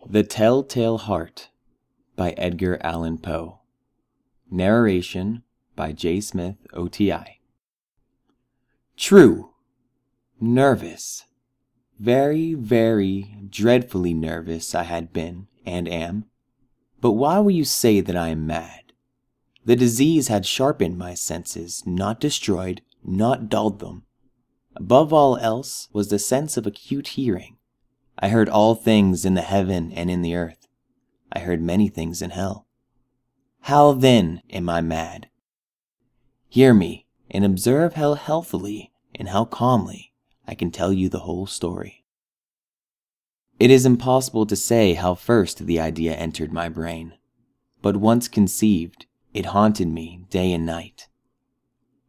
The Telltale Heart by Edgar Allan Poe. Narration by JSmithOTI. True. Nervous. Very, very dreadfully nervous I had been, and am. But why will you say that I am mad? The disease had sharpened my senses, not destroyed, not dulled them. Above all else was the sense of acute hearing. I heard all things in the heaven and in the earth. I heard many things in hell. How then am I mad? Hear me, and observe how healthily and how calmly I can tell you the whole story. It is impossible to say how first the idea entered my brain, but once conceived, it haunted me day and night.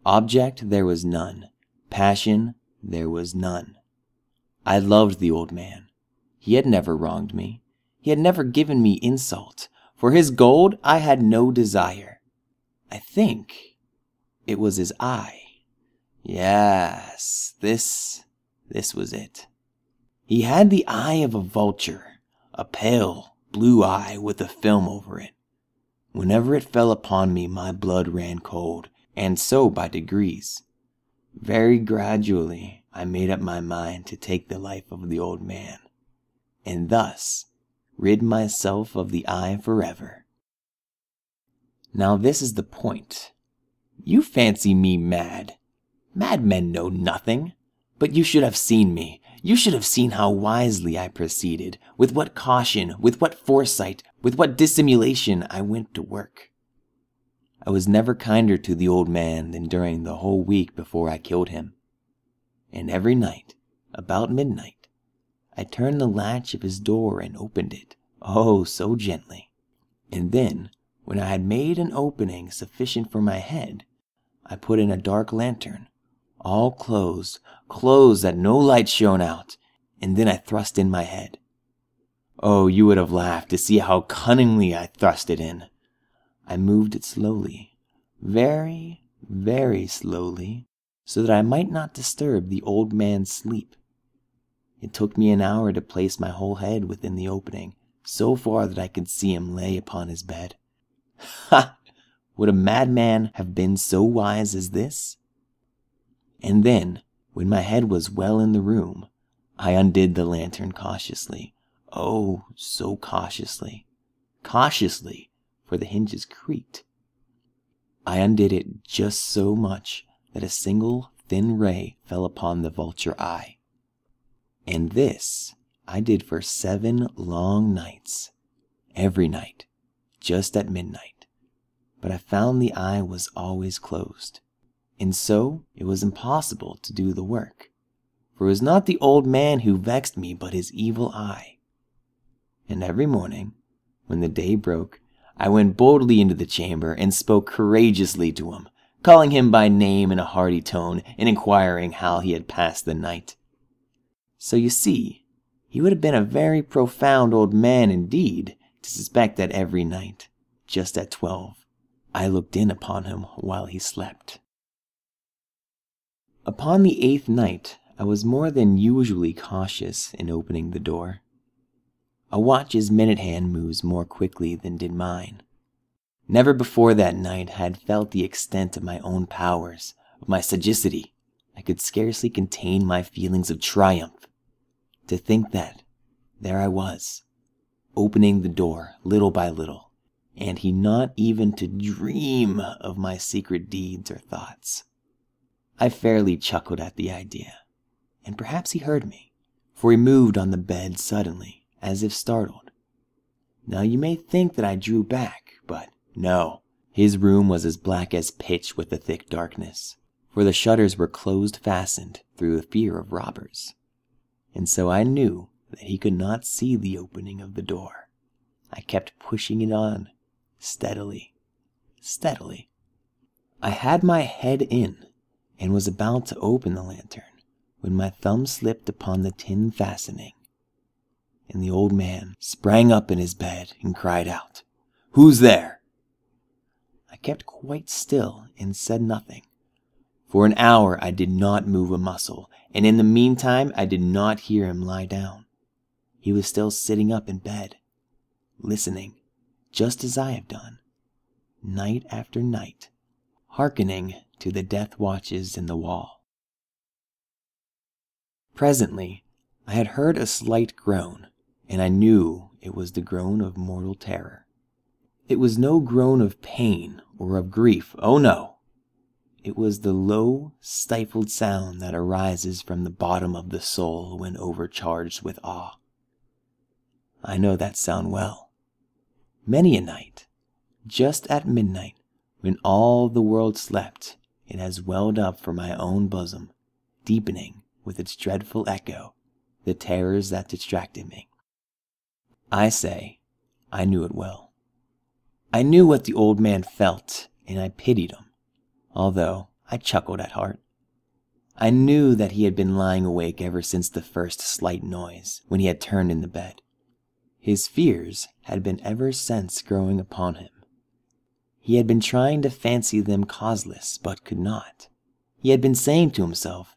Object there was none, passion there was none. I loved the old man. He had never wronged me. He had never given me insult. For his gold I had no desire. I think it was his eye. Yes, this was it. He had the eye of a vulture, a pale blue eye with a film over it. Whenever it fell upon me, my blood ran cold, and so by degrees. Very gradually, I made up my mind to take the life of the old man, and thus rid myself of the eye forever. Now this is the point. You fancy me mad. Madmen know nothing. But you should have seen me. You should have seen how wisely I proceeded, with what caution, with what foresight, with what dissimulation I went to work. I was never kinder to the old man than during the whole week before I killed him. And every night, about midnight, I turned the latch of his door and opened it, oh, so gently. And then, when I had made an opening sufficient for my head, I put in a dark lantern, all closed that no light shone out, and then I thrust in my head. Oh, you would have laughed to see how cunningly I thrust it in. I moved it slowly, very, very slowly, so that I might not disturb the old man's sleep. It took me an hour to place my whole head within the opening, so far that I could see him lay upon his bed. Ha! Would a madman have been so wise as this? And then, when my head was well in the room, I undid the lantern cautiously. Oh, so cautiously. Cautiously, for the hinges creaked. I undid it just so much that a single thin ray fell upon the vulture eye. And this I did for 7 long nights, every night, just at midnight. But I found the eye was always closed, and so it was impossible to do the work, for it was not the old man who vexed me, but his evil eye. And every morning, when the day broke, I went boldly into the chamber and spoke courageously to him, calling him by name in a hearty tone and inquiring how he had passed the night. So you see, he would have been a very profound old man indeed to suspect that every night, just at 12, I looked in upon him while he slept. Upon the 8th night, I was more than usually cautious in opening the door. A watch's minute hand moves more quickly than did mine. Never before that night had felt the extent of my own powers, of my sagacity. I could scarcely contain my feelings of triumph. To think that there I was, opening the door little by little, and he not even to dream of my secret deeds or thoughts. I fairly chuckled at the idea, and perhaps he heard me, for he moved on the bed suddenly, as if startled. Now you may think that I drew back, but no. His room was as black as pitch with the thick darkness, for the shutters were closed fastened through the fear of robbers. And so I knew that he could not see the opening of the door. I kept pushing it on, steadily, steadily. I had my head in, and was about to open the lantern, when my thumb slipped upon the tin fastening, and the old man sprang up in his bed and cried out, "Who's there?" I kept quite still and said nothing. For an hour I did not move a muscle, and in the meantime I did not hear him lie down. He was still sitting up in bed, listening, just as I have done, night after night, hearkening to the death watches in the wall. Presently, I had heard a slight groan, and I knew it was the groan of mortal terror. It was no groan of pain or of grief, oh no! It was the low, stifled sound that arises from the bottom of the soul when overcharged with awe. I know that sound well. Many a night, just at midnight, when all the world slept, it has welled up from my own bosom, deepening with its dreadful echo the terrors that distracted me. I say, I knew it well. I knew what the old man felt, and I pitied him, although I chuckled at heart. I knew that he had been lying awake ever since the first slight noise, when he had turned in the bed. His fears had been ever since growing upon him. He had been trying to fancy them causeless, but could not. He had been saying to himself,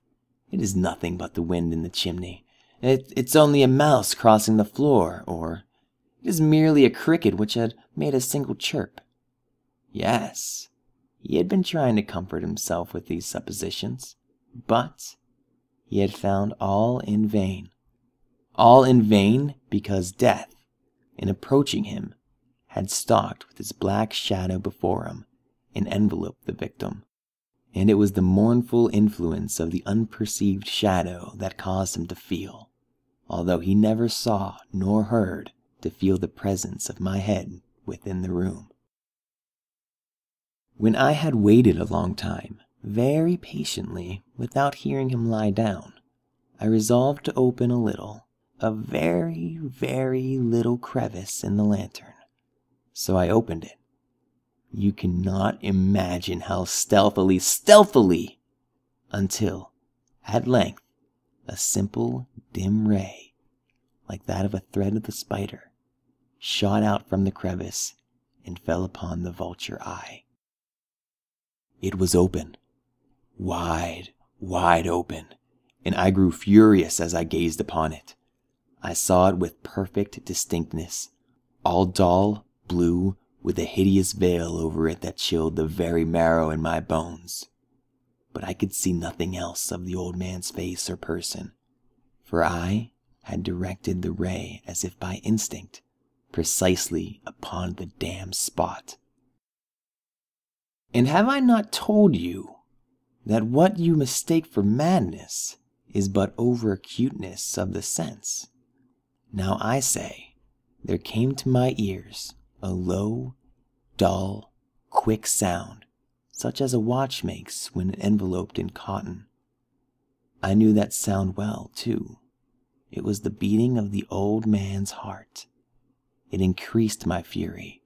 "It is nothing but the wind in the chimney. It's only a mouse crossing the floor," or "It is merely a cricket which had made a single chirp." Yes, he had been trying to comfort himself with these suppositions, but he had found all in vain. All in vain because death, in approaching him, had stalked with its black shadow before him and enveloped the victim. And it was the mournful influence of the unperceived shadow that caused him to feel, although he never saw nor heard, to feel the presence of my head within the room. When I had waited a long time, very patiently, without hearing him lie down, I resolved to open a very, very little crevice in the lantern. So I opened it. You cannot imagine how stealthily, until, at length, a simple, dim ray, like that of a thread of the spider, shot out from the crevice and fell upon the vulture eye. It was open, wide open, and I grew furious as I gazed upon it. I saw it with perfect distinctness, all dull blue, with a hideous veil over it that chilled the very marrow in my bones. But I could see nothing else of the old man's face or person, for I had directed the ray as if by instinct, precisely upon the damned spot. And have I not told you that what you mistake for madness is but over-acuteness of the sense? Now I say, there came to my ears a low, dull, quick sound, such as a watch makes when enveloped in cotton. I knew that sound well, too. It was the beating of the old man's heart. It increased my fury,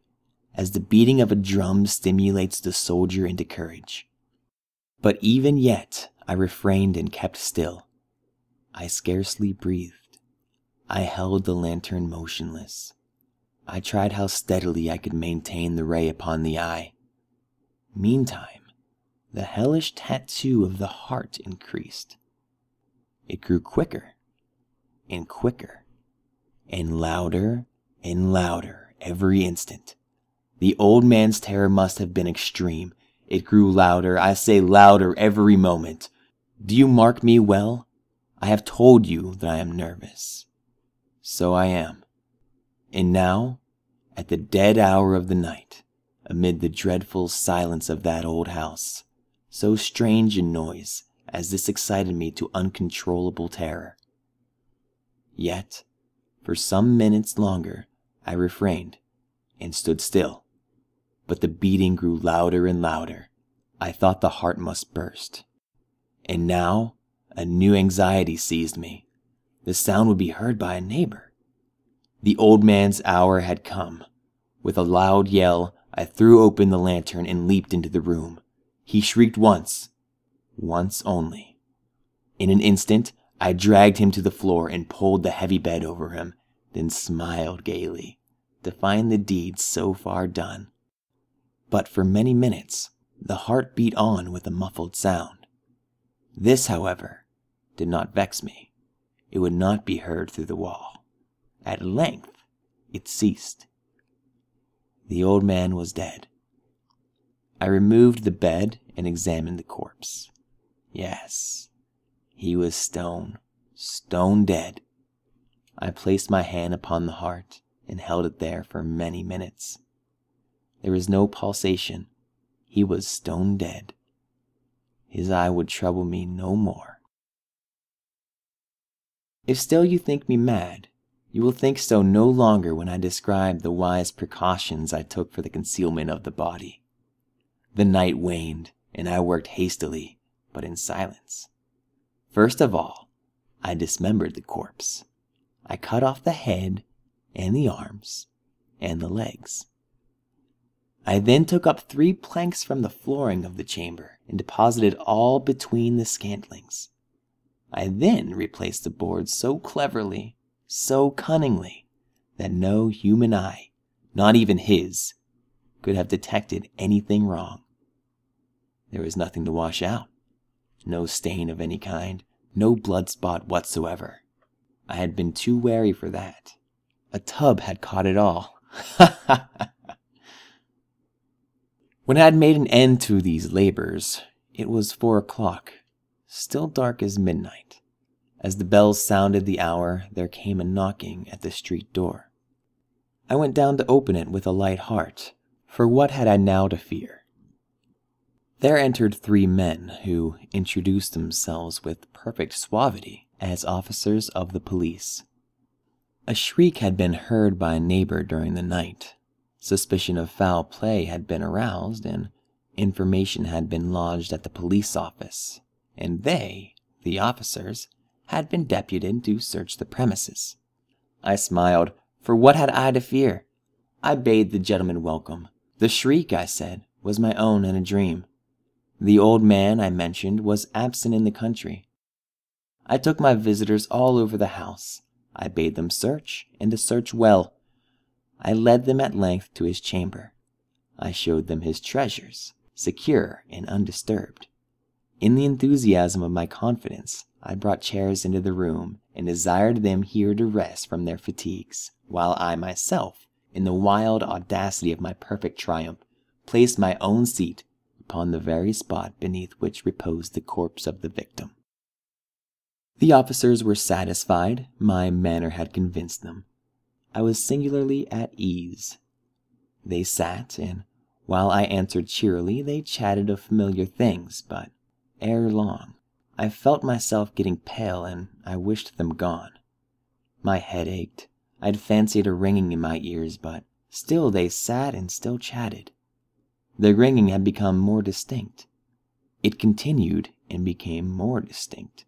as the beating of a drum stimulates the soldier into courage. But even yet I refrained and kept still. I scarcely breathed. I held the lantern motionless. I tried how steadily I could maintain the ray upon the eye. Meantime, the hellish tattoo of the heart increased. It grew quicker and quicker, and louder every instant. The old man's terror must have been extreme. It grew louder, I say louder every moment. Do you mark me well? I have told you that I am nervous. So I am. And now, at the dead hour of the night, amid the dreadful silence of that old house, so strange a noise as this excited me to uncontrollable terror. Yet, for some minutes longer, I refrained and stood still, but the beating grew louder and louder. I thought the heart must burst. And now, a new anxiety seized me. The sound would be heard by a neighbor. The old man's hour had come. With a loud yell, I threw open the lantern and leaped into the room. He shrieked once only. In an instant, I dragged him to the floor and pulled the heavy bed over him, then smiled gaily to find the deed so far done. But for many minutes, the heart beat on with a muffled sound. This, however, did not vex me. It would not be heard through the wall. At length, it ceased, The old man was dead. I removed the bed and examined the corpse. Yes, he was stone dead. I placed my hand upon the heart and held it there for many minutes. There was no pulsation. He was stone dead. His eye would trouble me no more. If still you think me mad, you will think so no longer when I describe the wise precautions I took for the concealment of the body. The night waned, and I worked hastily, but in silence. First of all, I dismembered the corpse. I cut off the head and the arms and the legs. I then took up 3 planks from the flooring of the chamber and deposited all between the scantlings. I then replaced the boards so cleverly, so cunningly, that no human eye, not even his, could have detected anything wrong. There was nothing to wash out, no stain of any kind, no blood spot whatsoever. I had been too wary for that. A tub had caught it all. When I had made an end to these labors, it was 4 o'clock, still dark as midnight. As the bells sounded the hour, there came a knocking at the street door. I went down to open it with a light heart, for what had I now to fear? There entered 3 men who introduced themselves with perfect suavity as officers of the police. A shriek had been heard by a neighbor during the night. Suspicion of foul play had been aroused, and information had been lodged at the police office, and they, the officers, had been deputed to search the premises. I smiled, for what had I to fear? I bade the gentleman welcome. The shriek, I said, was my own in a dream. The old man, I mentioned, was absent in the country. I took my visitors all over the house. I bade them search, and to search well. I led them at length to his chamber. I showed them his treasures, secure and undisturbed. In the enthusiasm of my confidence, I brought chairs into the room and desired them here to rest from their fatigues, while I myself, in the wild audacity of my perfect triumph, placed my own seat upon the very spot beneath which reposed the corpse of the victim. The officers were satisfied. My manner had convinced them. I was singularly at ease. They sat, and while I answered cheerily, they chatted of familiar things, but ere long, I felt myself getting pale, and I wished them gone. My head ached. I had fancied a ringing in my ears, but still they sat and still chatted. The ringing had become more distinct. It continued and became more distinct.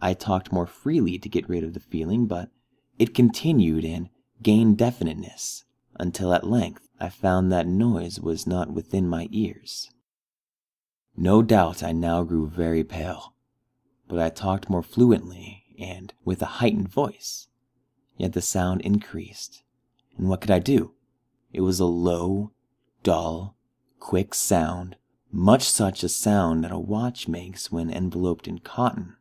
I talked more freely to get rid of the feeling, but it continued and gained definiteness, until at length I found that noise was not within my ears. No doubt I now grew very pale, but I talked more fluently and with a heightened voice. Yet the sound increased, and what could I do? It was a low, dull, quick sound, much such a sound that a watch makes when enveloped in cotton.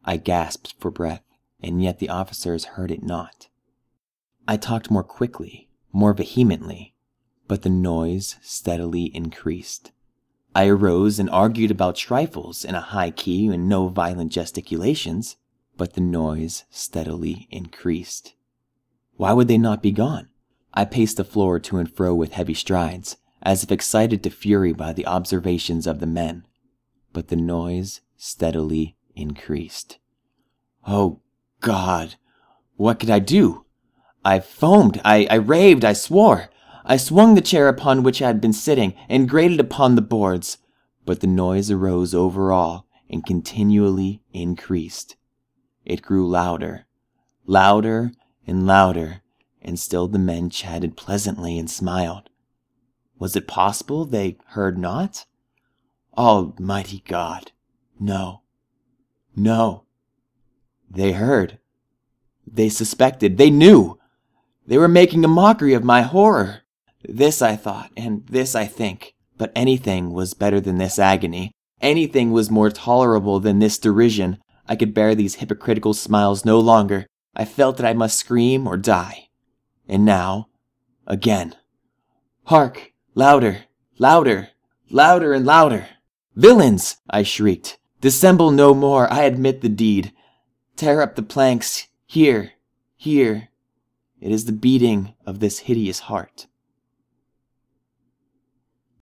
I gasped for breath, and yet the officers heard it not. I talked more quickly, more vehemently, but the noise steadily increased. I arose and argued about trifles in a high key and no violent gesticulations, but the noise steadily increased. Why would they not be gone? I paced the floor to and fro with heavy strides, as if excited to fury by the observations of the men, but the noise steadily increased. Oh, God! What could I do? I foamed, I raved, I swore. I swung the chair upon which I had been sitting and grated upon the boards, but the noise arose over all and continually increased. It grew louder, louder and louder, and still the men chatted pleasantly and smiled. Was it possible they heard not? Almighty God! No, no. They heard. They suspected. They knew. They were making a mockery of my horror. This I thought, and this I think. But anything was better than this agony. Anything was more tolerable than this derision. I could bear these hypocritical smiles no longer. I felt that I must scream or die. And now, again, Hark! Louder! Louder! Louder and louder! Villains! I shrieked. Dissemble no more, I admit the deed. Tear up the planks, here, here. It is the beating of this hideous heart.